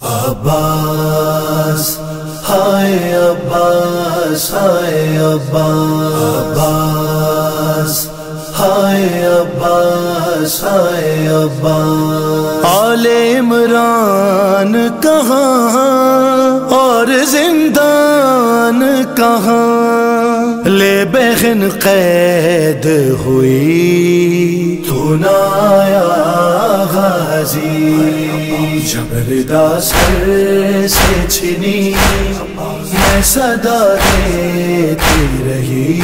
عباس ہائے عباس ہائے عباس ہائے عباس ہائے عباس آل عمران کہاں اور زندان کہاں لے بہن قید ہوئی تو نہ آیا غازی جبردہ سر سے چھنی میں صدا دیتی رہی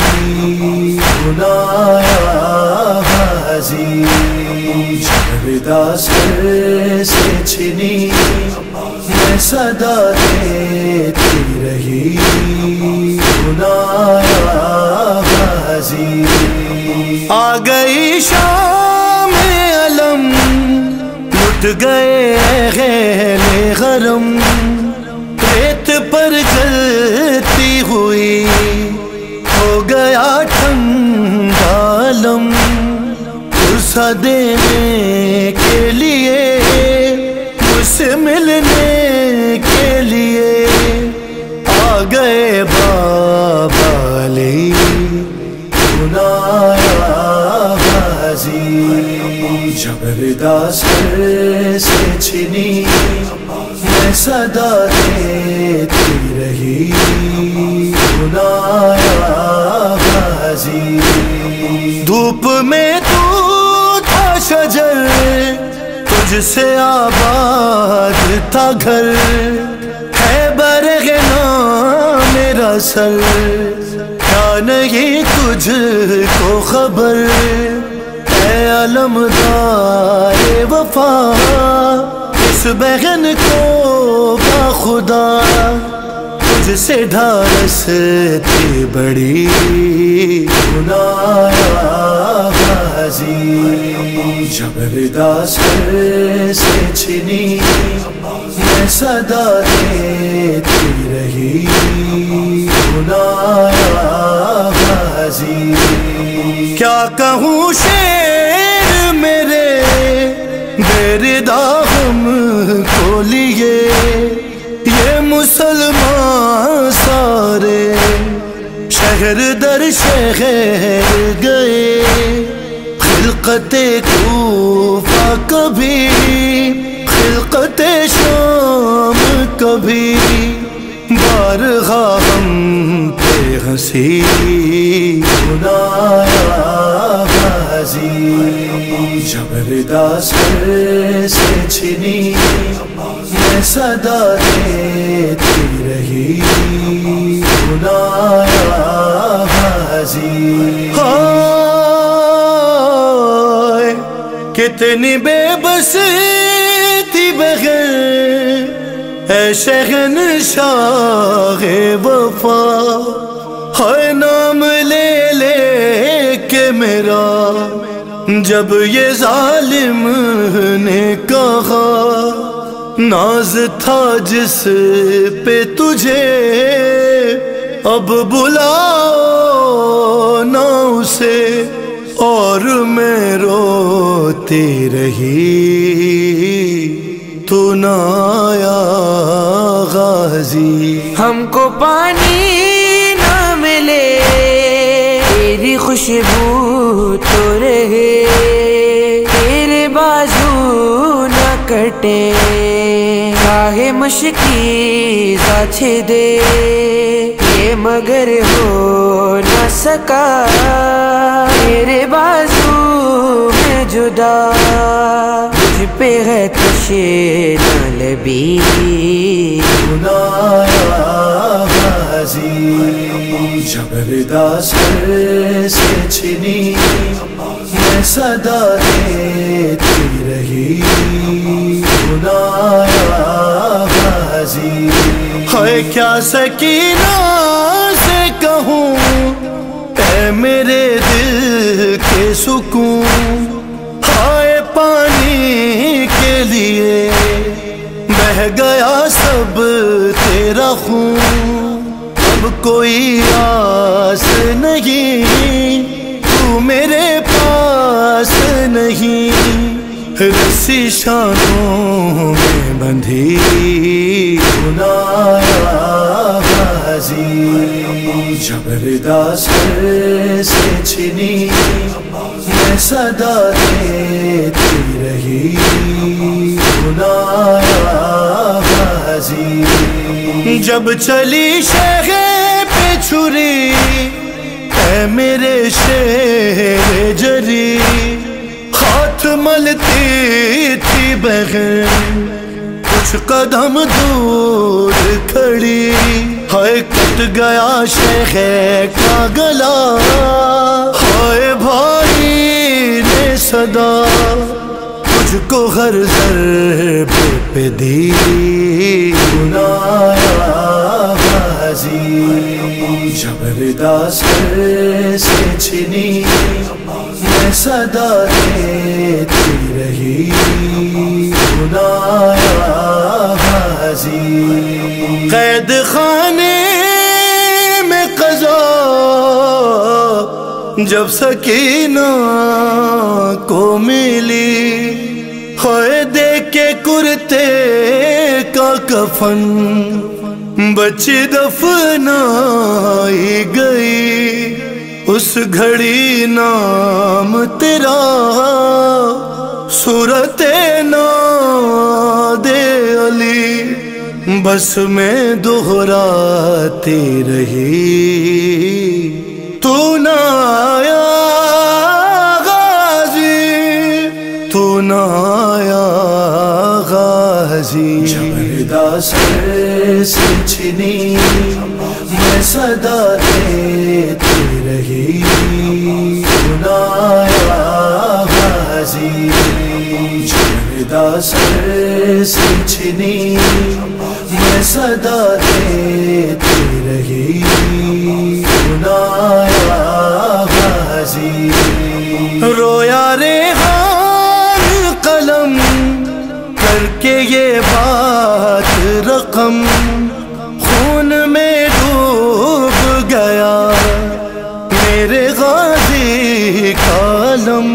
تو نہ آیا غازی جبردہ سر سے چھنی میں صدا دیتی رہی تو نہ آیا غازی آ گئی شام علم لٹ گئے غیل غرم ریت پر چلتی ہوئی ہو گیا ٹھنڈا علم اسا دینے کے لیے مجھ سے ملنے کے لیے آ گئے بابا علی تو نہ آیا غازی جبردہ سر سے چھنی میں صدا دیتی رہی تو نہ آیا غازی دھوپ میں تو تھا شجر تجھ سے آباد تھا گھر ہے برغنا میرا سر کیا نہیں تجھ کو خبر اے علمدار وفا اس بہن کو خدا تجھ سے ڈھارس تھی بڑی تو نہ آیا غازی جبردہ سر سے چھنی میں صدا دیتی رہی تو نہ آیا غازی کیا کہوں شیر میرے بیردا ہم کو لیے یہ مسلمان سارے شہر در شہر گئے خلقت کوفہ کبھی خلقت شام کبھی بارگاہ ہم پہ ہنسی تو نہ آیا غازی جبردہ سر سے چھنی میں صدا دیتی رہی تو نہ آیا غازی ہائے کتنی بے بس تھی بغیر اے شہنشاہ وفا ہے نام لے لے کے میرا جب یہ ظالم نے کہا ناز تھا جس پہ تجھے اب بلاؤ نہ اسے اور میں روتی رہی تو نہ آیا غازی ہم کو پانی نہ ملے تیری خوشبو تو رہے تیرے بازو نہ کٹے چاہے مشکی سچ دے یہ مگر ہو نہ سکا تیرے بازو میں جدا تجھ پہ ہے تشے نہ لبی تو نہ آیا غازی جبردہ سر سے چھنی میں صدا دیتی رہی تو نہ آیا غازی ہے کیا سکینہ سے کہوں اے میرے دل کے سکون ہائے پانی کے لیے بہہ گیا سب تیرا خون اب کوئی آس نہیں تو میرے پاس نہیں رسی شانوں میں بندھی سنایا غازی جبردہ سر سے چھنی میں صدا دیتی رہی سنایا غازی جب چلی شیخ پہ چھری اے میرے شیر جری ہاتھ ملتی تھی بغیر کچھ قدم دور کھڑی ہائے کٹ گیا شیخ کا گلا ہائے بھائی نے صدا تجھ کو ہر ضرب پہ دی سنایا غازی جبردہ سر سے چھنی میں صدا دیتی رہی سنایا غازی قید خانے میں قضا جب سکینہ کو ملی ہوئے دیکھ کے کرتے کا کفن بچی دفنائی گئی اس گھڑی نام تیرا صورت ناد علی بس میں دہراتی رہی تو نہ آیا غازی تو نہ آیا غازی جبردہ سر سے چھنی میں صدا دیتی رہی سنایا غازی جبردہ سر سے چھنی میں صدا دیتی رہی سنایا غازی رویا ریحان قلم کر کے یہ بات رقم خون میں ڈوب گیا میرے غازی کا علم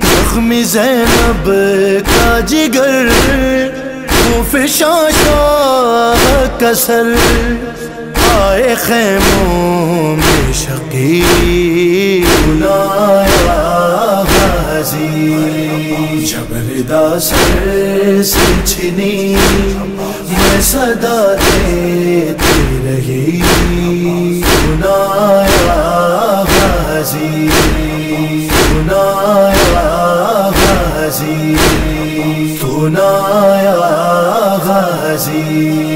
زخمی زینب کا جگر خوف شاشاہ کا سر آئے خیموں میں شقی سنایا غازی جبردہ سر سے چھنی میں صدا دیتی رہی سنایا غازی سنایا غازی سنایا غازی